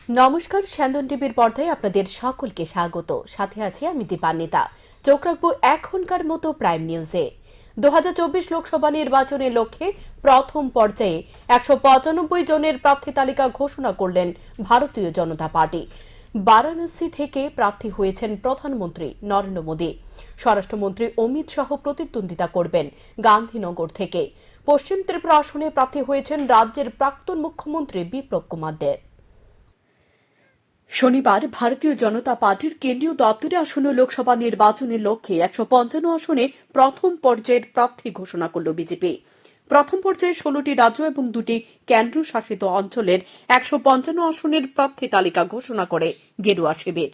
নমস্কার, স্যান্দন টিভির পর্দায় আপনাদের সকলকে স্বাগত। সাথে আছি আমি দীপান্বিতা। চোখ রাখবো এখনকার মতো প্রাইম নিউজে। 2024 লোকসভা নির্বাচনের লক্ষ্যে প্রথম পর্যায়ে 195 জনের প্রার্থী তালিকা ঘোষণা করলেন ভারতীয় জনতা পার্টি। বারাণসী থেকে প্রার্থী হয়েছেন প্রধানমন্ত্রী নরেন্দ্র মোদী। স্বরাষ্ট্রমন্ত্রী অমিত শাহ প্রতিদ্বন্দ্বিতা করবেন গান্ধীনগর থেকে। পশ্চিম ত্রিপুরা আসনে প্রার্থী হয়েছেন রাজ্যের প্রাক্তন মুখ্যমন্ত্রী বিপ্লব কুমার দেব। শনিবার ভারতীয় জনতা পার্টির কেন্দ্রীয় দপ্তরে আসন্ন লোকসভা নির্বাচনের লক্ষ্যে 155 আসনে প্রথম পর্যায়ের প্রার্থী ঘোষণা করল বিজেপি। প্রথম পর্যায়ে 16টি রাজ্য এবং 2টি কেন্দ্রশাসিত অঞ্চলের 155 আসনের প্রার্থী তালিকা ঘোষণা করে গেরুয়া শিবির।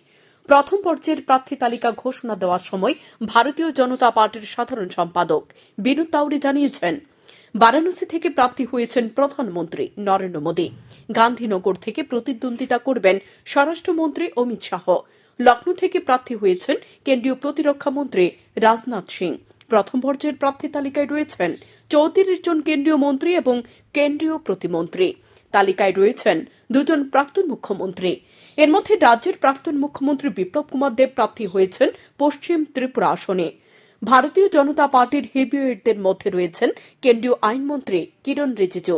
প্রথম পর্যায়ের প্রার্থী তালিকা ঘোষণা দেওয়ার সময় ভারতীয় জনতা পার্টির সাধারণ সম্পাদক বিনোদ তাওড়ে জানিয়েছেন, বারাণসী থেকে প্রার্থী হয়েছেন প্রধানমন্ত্রী নরেন্দ্র মোদী। গান্ধীনগর থেকে প্রতিদ্বন্দ্বিতা করবেন স্বরাষ্ট্রমন্ত্রী অমিত শাহ। লখনৌ থেকে প্রার্থী হয়েছেন কেন্দ্রীয় প্রতিরক্ষা মন্ত্রী রাজনাথ সিং। প্রথম পর্যায়ের প্রার্থী তালিকায় রয়েছেন 34 জন কেন্দ্রীয় মন্ত্রী এবং কেন্দ্রীয় প্রতিমন্ত্রী। তালিকায় রয়েছেন 2 জন প্রাক্তন মুখ্যমন্ত্রী। এর মধ্যে রাজ্যের প্রাক্তন মুখ্যমন্ত্রী বিপ্লব কুমার দেব প্রার্থী হয়েছেন পশ্চিম ত্রিপুরা আসনে। ভারতীয় জনতা পার্টির হেভিওয়েটদের মধ্যে রয়েছেন কেন্দ্রীয় আইনমন্ত্রী কিরণ রিজিজু।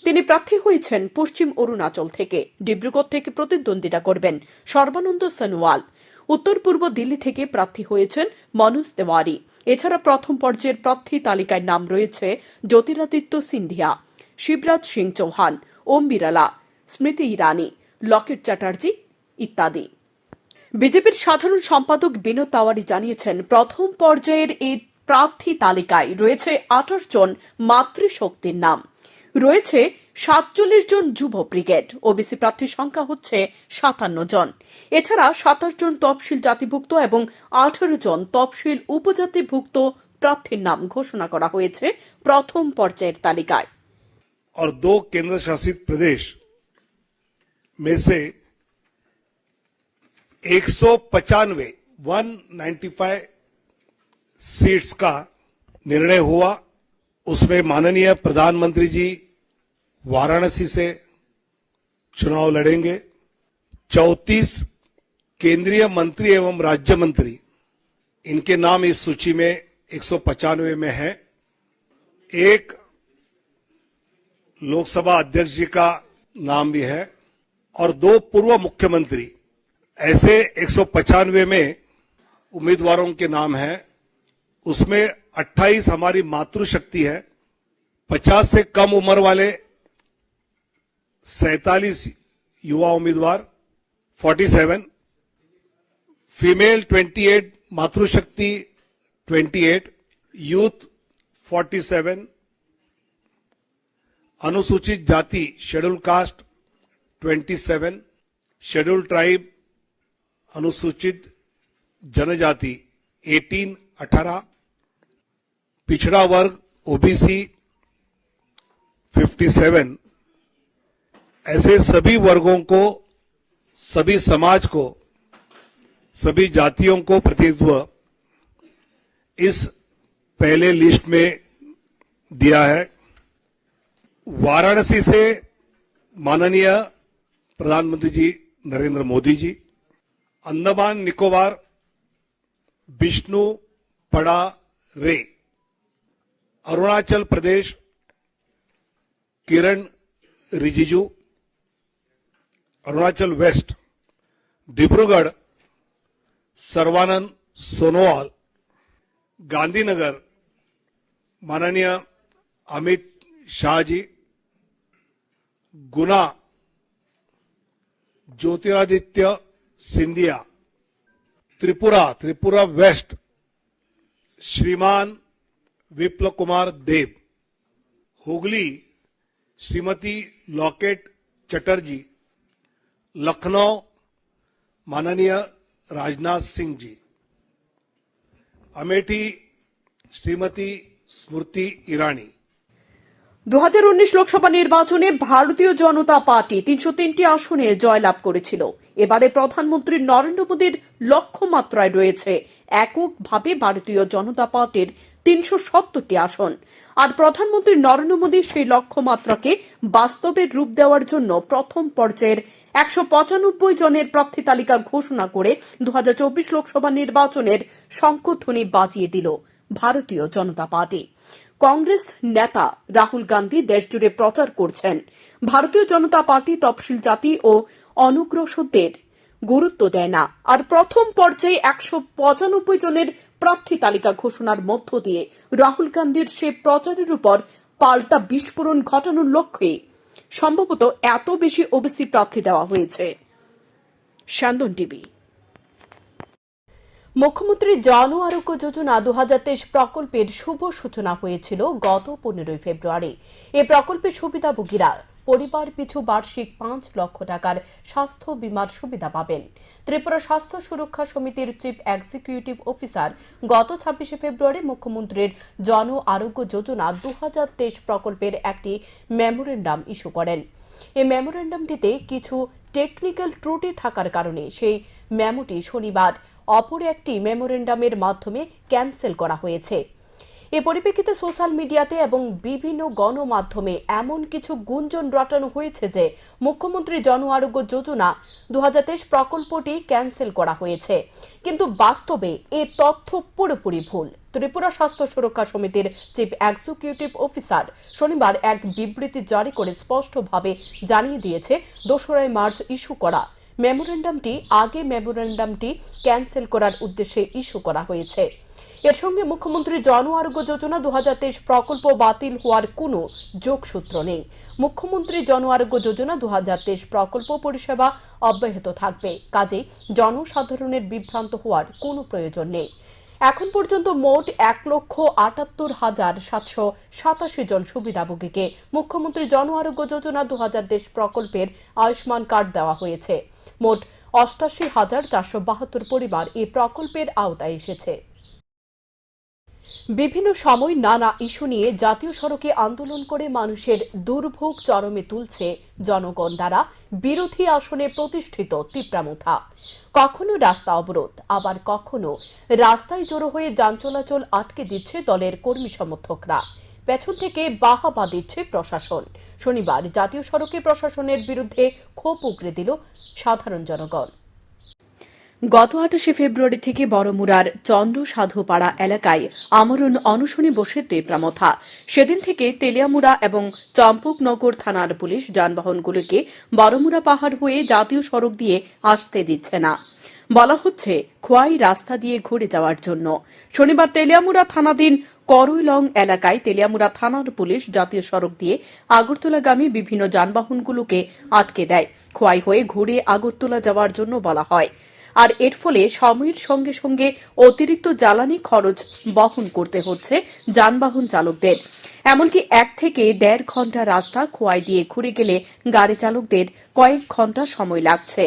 তিনি প্রার্থী হয়েছেন পশ্চিম অরুণাচল থেকে। ডিব্রুগড় থেকে প্রতিদ্বন্দ্বিতা করবেন সর্বানন্দ সোনোয়াল। উত্তর পূর্ব দিল্লি থেকে প্রার্থী হয়েছেন মনোজ তেওয়ারি। এছাড়া প্রথম পর্যায়ের প্রার্থী তালিকায় নাম রয়েছে জ্যোতিরাদিত্য সিন্ধিয়া, শিবরাজ সিং চৌহান, ওম বিড়লা, স্মৃতি ইরানি, লকেট চ্যাটার্জি ইত্যাদি। বিজেপির সাধারণ সম্পাদক বিনোদ তাওয়ারি জানিয়েছেন, প্রথম পর্যায়ের এই প্রার্থী তালিকায় রয়েছে 28 জন মাতৃশক্তির নাম, রয়েছে 47 জন যুব ব্রিগেড। ওবিসি প্রার্থীর সংখ্যা হচ্ছে 57 জন। এছাড়া 27 জন তফসিল জাতিভুক্ত এবং 18 জন তফসিল উপজাতিভুক্ত প্রার্থীর নাম ঘোষণা করা হয়েছে প্রথম পর্যায়ের তালিকায়। और 2 केंद्र शासित प्रदेश में से 195 सीट्स का निर्णय हुआ। उसमें माननीय प्रधानमंत्री जी वाराणसी से चुनाव लड़ेंगे। 34 केंद्रीय मंत्री एवं राज्य मंत्री, इनके नाम इस सूची में 195 में है। एक लोकसभा अध्यक्ष जी का नाम भी है और 2 पूर्व मुख्यमंत्री। ऐसे 195 में उम्मीदवारों के नाम हैं। उसमें 28 हमारी मातृशक्ति है, 50 से कम उम्र वाले 47 युवा उम्मीदवार, 47 फीमेल, 28 मातृशक्ति 28, यूथ 47, अनुसूचित जाति शेड्यूल कास्ट 27, शेड्यूल ट्राइब अनुसूचित जनजाति 18, पिछड़ा वर्ग ओबीसी 57। ऐसे सभी वर्गों को, सभी समाज को, सभी जातियों को प्रतिनिधित्व इस पहले लिस्ट में दिया है। वाराणसी से माननीय प्रधानमंत्री जी नरेंद्र मोदी जी, अंडमान निकोबार विष्णु पड़ा रे, अरुणाचल प्रदेश किरण रिजिजू, अरुणाचल वेस्ट डिब्रूगढ़ सर्वानंद सोनोवाल, गांधीनगर माननीय अमित शाह जी, गुना ज्योतिरादित्य सिंधिया, त्रिपुरा वेस्ट श्रीमान विप्लव कुमार देव, हुगली श्रीमती लॉकेट चटर्जी, लखनऊ माननीय राजनाथ सिंह जी, अमेठी श्रीमती स्मृति ईरानी। 2019 লোকসভা নির্বাচনে ভারতীয় জনতা পার্টি 303টি আসনে জয়লাভ করেছিল। এবারে প্রধানমন্ত্রী নরেন্দ্র মোদীর লক্ষ্যমাত্রায় রয়েছে এককভাবে ভারতীয় জনতা পার্টির 370টি আসন। আর প্রধানমন্ত্রী নরেন্দ্র মোদী সেই লক্ষ্যমাত্রাকে বাস্তবে রূপ দেওয়ার জন্য প্রথম পর্যায়ের 195 জনের প্রার্থী তালিকা ঘোষণা করে 2024 লোকসভা নির্বাচনের শঙ্খধ্বনি বাজিয়ে দিল ভারতীয় জনতা পার্টি। কংগ্রেস নেতা রাহুল গান্ধী দেশজুড়ে প্রচার করছেন ভারতীয় জনতা পার্টি তফসিল জাতি ও অনগ্রসরদের গুরুত্ব দেয় না, আর প্রথম পর্যায়ে 195 জনের প্রার্থী তালিকা ঘোষণার মধ্য দিয়ে রাহুল গান্ধীর সে প্রচারের উপর পাল্টা বিস্ফোরণ ঘটানোর লক্ষ্যে সম্ভবত এত বেশি ওবিসি প্রার্থী দেওয়া হয়েছে। স্যান্দন টিভি। মুখ্যমন্ত্রী জন আরোগ্য যোজনা 2023 প্রকল্পের শুভ সূচনা হয়েছিল গত 15 ফেব্রুয়ারি। এই প্রকল্পের সুবিধাভোগীরা পরিবার পিছু বার্ষিক 5 লক্ষ টাকার স্বাস্থ্য বীমার সুবিধা পাবেন। ত্রিপুরা স্বাস্থ্য সুরক্ষা সমিতির চিফ এক্সিকিউটিভ অফিসার গত 26 ফেব্রুয়ারি মুখ্যমন্ত্রীর জন আরোগ্য যোজনা 2023 প্রকল্পের একটি মেমোরেন্ডাম ইস্যু করেন। এই মেমোরেন্ডামটিতে কিছু টেকনিক্যাল ত্রুটি থাকার কারণে সেই মেমোটি শনিবার অপর একটি মেমোরেন্ডামের মাধ্যমে ক্যান্সেল করা হয়েছে। এ পরিপ্রেক্ষিতে সোশ্যাল মিডিয়াতে এবং বিভিন্ন গণমাধ্যমে এমন কিছু গুঞ্জন রটানো হয়েছে যে মুখ্যমন্ত্রী জন আরোগ্য যোজনা 2023 প্রকল্পটি ক্যান্সেল করা হয়েছে, কিন্তু বাস্তবে এ তথ্য পুরোপুরি ভুল। ত্রিপুরা স্বাস্থ্য সুরক্ষা সমিতির চিফ এক্সিকিউটিভ অফিসার শনিবার এক বিবৃতি জারি করে স্পষ্টভাবে জানিয়ে দিয়েছে 2 মার্চ ইস্যু করা মেমোরেন্ডামটি আগে মেমোরেন্ডামটি ক্যান্সেল করার উদ্দেশ্যে ইস্যু করা হয়েছে। এর সঙ্গে মুখ্যমন্ত্রী জন আরোগ্য যোজনা 2023 প্রকল্প বাতিল হওয়ার কোনো যোগসূত্র নেই। মুখ্যমন্ত্রী জন আরোগ্য যোজনা 2023 প্রকল্প পরিষেবা অব্যাহত থাকবে, কাজেই জনসাধারণের বিভ্রান্ত হওয়ার কোনো প্রয়োজন নেই। এখন পর্যন্ত মোট 1,78,787 জন সুবিধাভোগীকে মুখ্যমন্ত্রী জন আরোগ্য যোজনা 2023 প্রকল্পের আয়ুষ্মান কার্ড দেওয়া হয়েছে। মোট 88,472 পরিবার এই প্রকল্পের আওতায় এসেছে। বিভিন্ন সময় নানা ইস্যু নিয়ে জাতীয় সড়কে আন্দোলন করে মানুষের দুর্ভোগ চরমে তুলছে জনগণ দ্বারা বিরোধী আসনে প্রতিষ্ঠিত তিপ্রামুথা। কখনো রাস্তা অবরোধ, আবার কখনো রাস্তায় জড়ো হয়ে যান চলাচল আটকে দিচ্ছে দলের কর্মী সমর্থকরা। পেছন থেকে বাহাবা দিচ্ছে প্রশাসন। শনিবার জাতীয় সড়কে প্রশাসনের বিরুদ্ধে ক্ষোভ উগরে দিল সাধারণ জনগণ। গত 28 ফেব্রুয়ারি থেকে বড়মুড়ার চন্দ্র সাধুপাড়া এলাকায় আমরণ অনশনে বসে তিপ্রামথা। সেদিন থেকে তেলিয়ামুড়া এবং চম্পকনগর থানার পুলিশ যানবাহনগুলোকে বড়মুড়া পাহাড় হয়ে জাতীয় সড়ক দিয়ে আসতে দিচ্ছে না। বলা হচ্ছে খোয়াই রাস্তা দিয়ে ঘুরে যাওয়ার জন্য। শনিবার তেলিয়ামুড়া থানাধীন করইলং এলাকায় তেলিয়ামুড়া থানার পুলিশ জাতীয় সড়ক দিয়ে আগরতলাগামী বিভিন্ন যানবাহনগুলোকে আটকে দেয়। খোয়াই হয়ে ঘুরে আগরতলা যাওয়ার জন্য বলা হয়, আর এর ফলে সময়ের সঙ্গে সঙ্গে অতিরিক্ত জ্বালানি খরচ বহন করতে হচ্ছে যানবাহন চালকদের। এমনকি 1 থেকে 1.5 ঘন্টা রাস্তা খোয়াই দিয়ে ঘুরে গেলে গাড়ি চালকদের কয়েক ঘন্টা সময় লাগছে।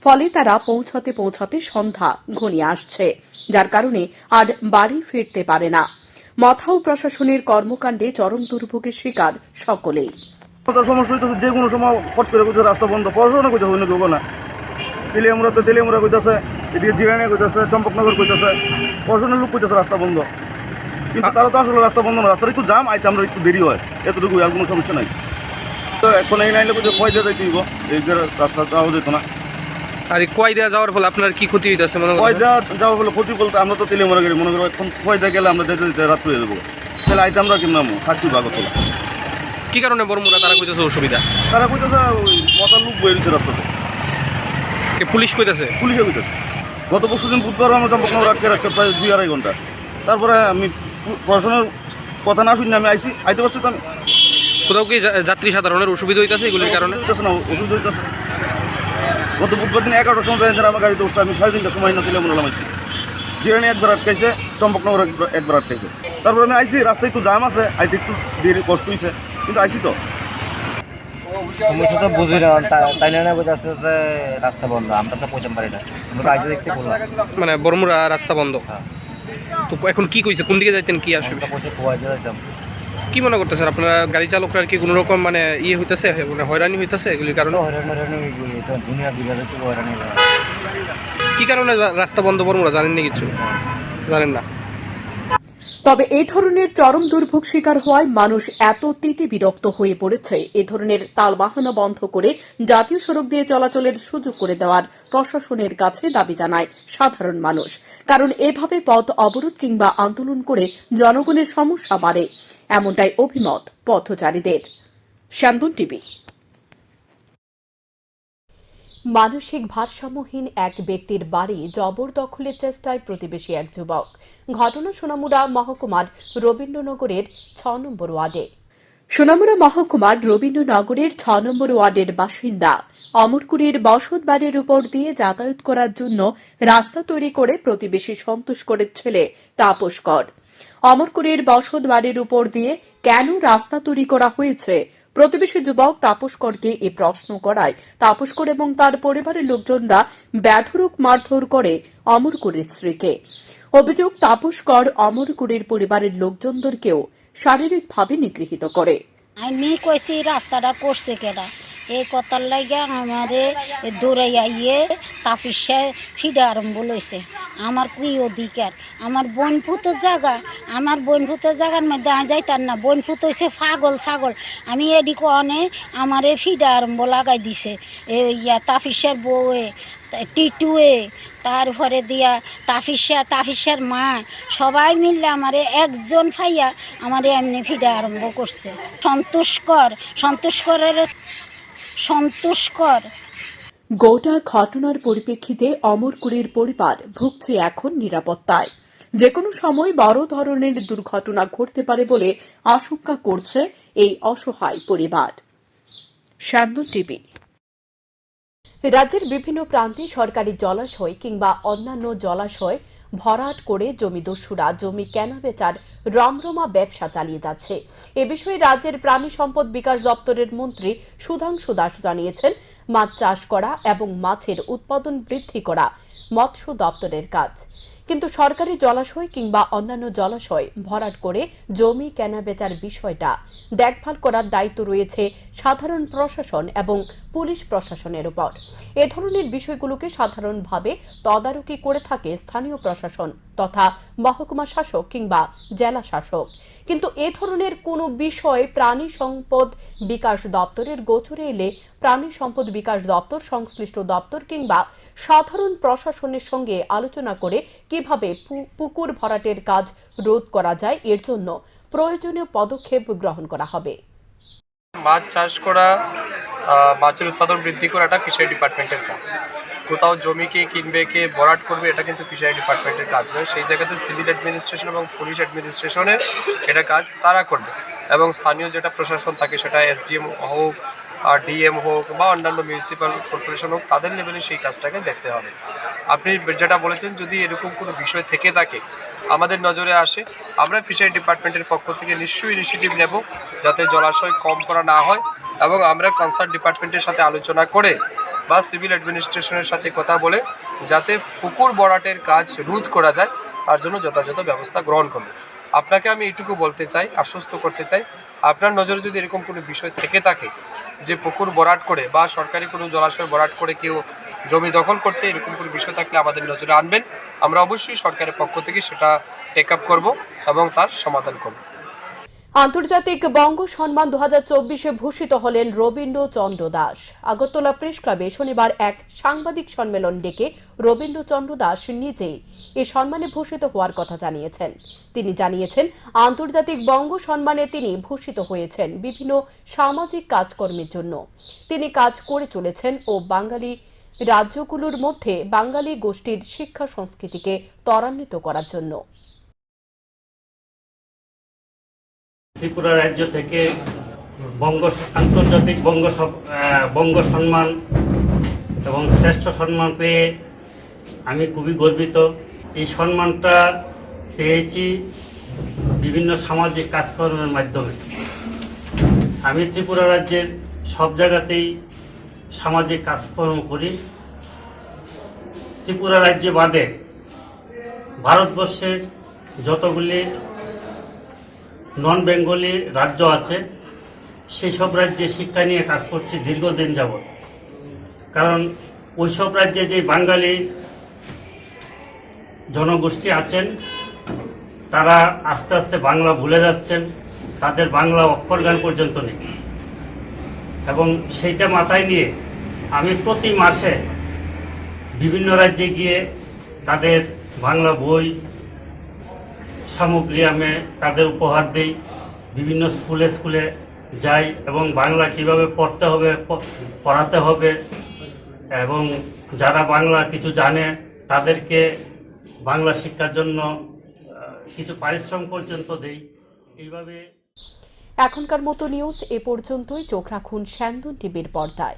ফলে তারা পৌঁছাতে সন্ধ্যা ঘনিয়ে আসছে, যার কারণে আর বাড়ি ফিরতে পারে না। মথাও প্রশাসনের কর্মকাণ্ডে চরম দুর্ভোগের শিকার সকলেই। সমস্যা হইতেছে, যে কোনো সময় ফট করে কইছে রাস্তা বন্ধ, পড়াশোনা কইতে হইনি দেবো না। তেলিয়ামুড়া কইতেছে, এদিকে জিরানিয়া কইতেছে, চম্পকনগর কইতেছে, পড়াশোনার লোক কইতেছে রাস্তা বন্ধ। কিন্তু তারা তো আসলে রাস্তা বন্ধ না, রাস্তার একটু জাম আইতে আমরা একটু দেরি হয়, এতটুকু আর কোনো সমস্যা নাই। তো এখন এই লাইনে কইতে কয় দিয়ে যাইতে হইব, এই যে রাস্তা যাওয়া যেত না। আর কয় দেওয়া যাওয়ার ফলে আপনার কি ক্ষতি হইতেছে? কয় যাওয়ার ফলে ক্ষতি বলতে আমরা তো তেলিয়ামুড়া গেলে মনে করো এখন কয় গেলে আমরা যেতে যেতে রাত হয়ে যাবো, তাহলে আইতে আমরা কিনা থাকতে আগরতলা। কি কারণে বড়মুড়া তারা কইতেছে অসুবিধা? তারা কইতেছে মতার লোক বয়ে দিচ্ছে রাস্তাতে। পুলিশ কইতেছে? পুলিশে কইতেছে। গত পরশু দিন বুধবার আমরা চম্পকনগর আটকে রাখছে প্রায় 2-2.5 ঘন্টা। তারপরে আমি পড়াশোনার কথা না শুনি আমি আইতে পারছি তো আমি। কোথাও কি যাত্রী সাধারণের অসুবিধা হইতেছে এগুলির কারণে? না, অসুবিধা হইতেছে। গত বুধবার দিন 11টার সময় আমার গাড়িতে উঠছে, আমি 3:30টার সময় না তেলিয়ামুড়া নামাইছি। জিরানি একবার আটকাইছে, চম্পকনগর একবার আটকাইছে। তারপরে আমি আইছি, রাস্তায় একটু জাম আছে, আইতে একটু দেরি কষ্ট হয়েছে, কিন্তু আইছি তো। সমস্যা তো বুঝি না, তাই না বুঝাচ্ছে যে রাস্তা বন্ধ, আমরা তো পৌঁছাতে পারি না। আমরা আইতে দেখতে বললাম মানে বড়মুড়া রাস্তা বন্ধ। তো এখন কি কইছে, কোন দিকে যাইতেন, কি আসবে? কি মনে করতেছেন আপনারা গাড়ি চালকরা কি কোনো রকম মানে ইয়ে হইতেছে, মানে হয়রানি হইতেছে এগুলির কারণে? কি কারণে রাস্তা বন্ধ বড়মুড়া জানেন না? কিছু জানেন না? তবে এই ধরনের চরম দুর্ভোগ শিকার হওয়ায় মানুষ এত তিতি বিরক্ত হয়ে পড়েছে, এ ধরনের তালবাহানা বন্ধ করে জাতীয় সড়ক দিয়ে চলাচলের সুযোগ করে দেওয়ার প্রশাসনের কাছে দাবি জানায় সাধারণ মানুষ। কারণ এভাবে পথ অবরোধ কিংবা আন্দোলন করে জনগণের সমস্যা বাড়ে, এমনটাই অভিমত পথচারীদের। শ্যামদুন টিভি। মানসিক ভারসাম্যহীন এক ব্যক্তির বাড়ি জবরদখলের চেষ্টায় প্রতিবেশী এক যুবক। ঘটনা সোনামুড়া মহকুমার রবীন্দ্রনগরের ৬ নম্বর ওয়ার্ডে। সোনামুড়া মহকুমার রবীন্দ্রনগরের ৬ নম্বর ওয়ার্ডের বাসিন্দা অমরকুড়ির বসত বাড়ির উপর দিয়ে যাতায়াত করার জন্য রাস্তা তৈরি করে প্রতিবেশী সন্তোষ করের ছেলে তাপস কর। অমরকুড়ির বসত বাড়ির উপর দিয়ে কেন রাস্তা তৈরি করা হয়েছে, প্রতিবেশী যুবক তাপস করকে এ প্রশ্ন করায় তাপস কর এবং তার পরিবারের লোকজনরা বেধড়ক মারধর করে অমরকুড়ির স্ত্রীকে। অভিযোগ, তাপস কর অমরকুড়ির পরিবারের লোকজনদেরকেও শারীরিকভাবে নিগৃহীত করে। আমি কইছি রাস্তাটা করছে কেডা, এই কথার লাগে আমারে দৌড়াই আইয়ে তাফিসে ফিডা আরম্ভ লইছে। আমার কি অধিকার, আমার বনফুতের জায়গা, আমার বনফুতের জায়গার মধ্যে যাইতার না। বনফুত হয়েছে পাগল ছাগল। আমি এদিকে অনে আমারে ফিডা আরম্ভ লাগাই দিছে তাফিসের বউয়ে, টিটুয়ে, তারপরে দিয়া তাফিসের মা, সবাই মিললে আমারে একজন ফাইয়া আমারে এমনি ফিডা আরম্ভ করছে। সন্তোষ কর। গোটা ঘটনার পরিপ্রেক্ষিতে অমরকুড়ির পরিবার ভুগছে এখন নিরাপত্তায়। যেকোনো সময় বড় ধরনের দুর্ঘটনা ঘটতে পারে বলে আশঙ্কা করছে এই অসহায় পরিবার। শ্যামদুন টিভি। রাজ্যের বিভিন্ন প্রান্তে সরকারি জলাশয় কিংবা অন্যান্য জলাশয় ভরাট করে জমিদস্যুরা জমি কেনাবেচার রমরমা ব্যবসা চালিয়ে যাচ্ছে। এ বিষয়ে রাজ্যের প্রাণী সম্পদ বিকাশ দপ্তরের মন্ত্রী সুধাংশু দাস জানিয়েছেন, মাছ চাষ করা এবং মাছের উৎপাদন বৃদ্ধি করা মৎস্য দপ্তরের কাজ, কিন্তু সরকারি জলাশয় কিংবা অন্যান্য জলাশয় ভরাট করে জমি কেনাবেচার বিষয়টা দেখভাল করার দায়িত্ব রয়েছে সাধারণ প্রশাসন এবং পুলিশ প্রশাসনের উপর। এ ধরনের বিষয়গুলোকে সাধারণভাবে তদারকি করে থাকে স্থানীয় প্রশাসন তথা মহকুমা শাসক কিংবা জেলা শাসক, কিন্তু এ ধরনের কোনো বিষয় প্রাণী সম্পদ বিকাশ দপ্তরের গোচরে এলে প্রাণী সম্পদ বিকাশ দপ্তর সংশ্লিষ্ট দপ্তর কিংবা সাধারণ প্রশাসনের সঙ্গে আলোচনা করে কিভাবে পুকুর ভরাটের কাজ রোধ করা যায়, এর জন্য প্রয়োজনীয় পদক্ষেপ গ্রহণ করা হবে। মাছ চাষ করা, মাছের উৎপাদন বৃদ্ধি করাটা ফিশারি ডিপার্টমেন্টের কাজ। কোথাও জমিকে কিনবে, কে ভরাট করবে, এটা কিন্তু ফিশারি ডিপার্টমেন্টের কাজ নয়। সেই জায়গাতে সিভিল অ্যাডমিনিস্ট্রেশন এবং পুলিশ অ্যাডমিনিস্ট্রেশনের এটা কাজ তারা করবে, এবং স্থানীয় যেটা প্রশাসন থাকে সেটা এসডিএম হোক আর ডিএম হোক বা অন্যান্য মিউনিসিপ্যাল কর্পোরেশন হোক, তাদের লেভেলে সেই কাজটাকে দেখতে হবে। আপনি যেটা বলেছেন, যদি এরকম কোনো বিষয় থেকে থাকে আমাদের নজরে আসে, আমরা ফিশারি ডিপার্টমেন্টের পক্ষ থেকে নিশ্চয়ই ইনিশিয়েটিভ নেব যাতে জলাশয় কম করা না হয়, এবং আমরা কনসার্ন ডিপার্টমেন্টের সাথে আলোচনা করে বা সিভিল অ্যাডমিনিস্ট্রেশনের সাথে কথা বলে যাতে পুকুর ভরাটের কাজ রোধ করা যায় তার জন্য যথাযথ ব্যবস্থা গ্রহণ করব। আপনাকে আমি এইটুকু বলতে চাই, আশ্বস্ত করতে চাই, আপনার নজরে যদি এরকম কোনো বিষয় থেকে থাকে যে পুকুর ভরাট করে বা সরকারি কোনো জলাশয় ভরাট করে কেউ জমি দখল করছে, এরকম কোনো বিষয় থাকলে আমাদের নজরে আনবেন। আমরা অবশ্যই সরকারের পক্ষ থেকে সেটা টেক আপ করব এবং তার সমাধান করব। আন্তর্জাতিক বঙ্গ সম্মান 2024-এ ভূষিত হলেন রবীন্দ্রচন্দ্র দাস। আগরতলা প্রেস ক্লাবে শনিবার এক সাংবাদিক সম্মেলন ডেকে রবীন্দ্রচন্দ্র দাস নিজেই এই সম্মানে ভূষিত হওয়ার কথা জানিয়েছেন। তিনি জানিয়েছেন, আন্তর্জাতিক বঙ্গ সম্মানে তিনি ভূষিত হয়েছেন বিভিন্ন সামাজিক কাজকর্মের জন্য। তিনি কাজ করে চলেছেন ও বাঙালি রাজ্যগুলোর মধ্যে বাঙালি গোষ্ঠীর শিক্ষা সংস্কৃতিকে ত্বরান্বিত করার জন্য। ত্রিপুরা রাজ্য থেকে আন্তর্জাতিক বঙ্গ সম্মান এবং শ্রেষ্ঠ সম্মান পেয়ে আমি খুবই গর্বিত। এই সম্মানটা পেয়েছি বিভিন্ন সামাজিক কাজকর্মের মাধ্যমে। আমি ত্রিপুরা রাজ্যের সব জায়গাতেই সামাজিক কাজকর্ম করি। ত্রিপুরা রাজ্য বাদে ভারতবর্ষের যতগুলি নন বেঙ্গলি রাজ্য আছে সেই সব রাজ্যে শিক্ষা নিয়ে কাজ করছি দীর্ঘদিন যাবৎ। কারণ ওইসব রাজ্যে যে বাঙালি জনগোষ্ঠী আছেন তারা আস্তে আস্তে বাংলা ভুলে যাচ্ছেন, তাদের বাংলা অক্ষর জ্ঞান পর্যন্ত নেই। এবং সেইটা মাথায় নিয়ে আমি প্রতি মাসে বিভিন্ন রাজ্যে গিয়ে তাদের বাংলা বই সামগ্রী আমি তাদের উপহার দেই, বিভিন্ন স্কুলে স্কুলে যাই এবং বাংলা কিভাবে পড়তে হবে, পড়াতে হবে এবং যারা বাংলা কিছু জানে তাদেরকে বাংলা শিক্ষার জন্য কিছু পারিশ্রম পর্যন্ত দেই। এইভাবে এখনকার মতো নিউজ এ পর্যন্তই। চোখ রাখুন স্যান্দন টিভির পর্দায়।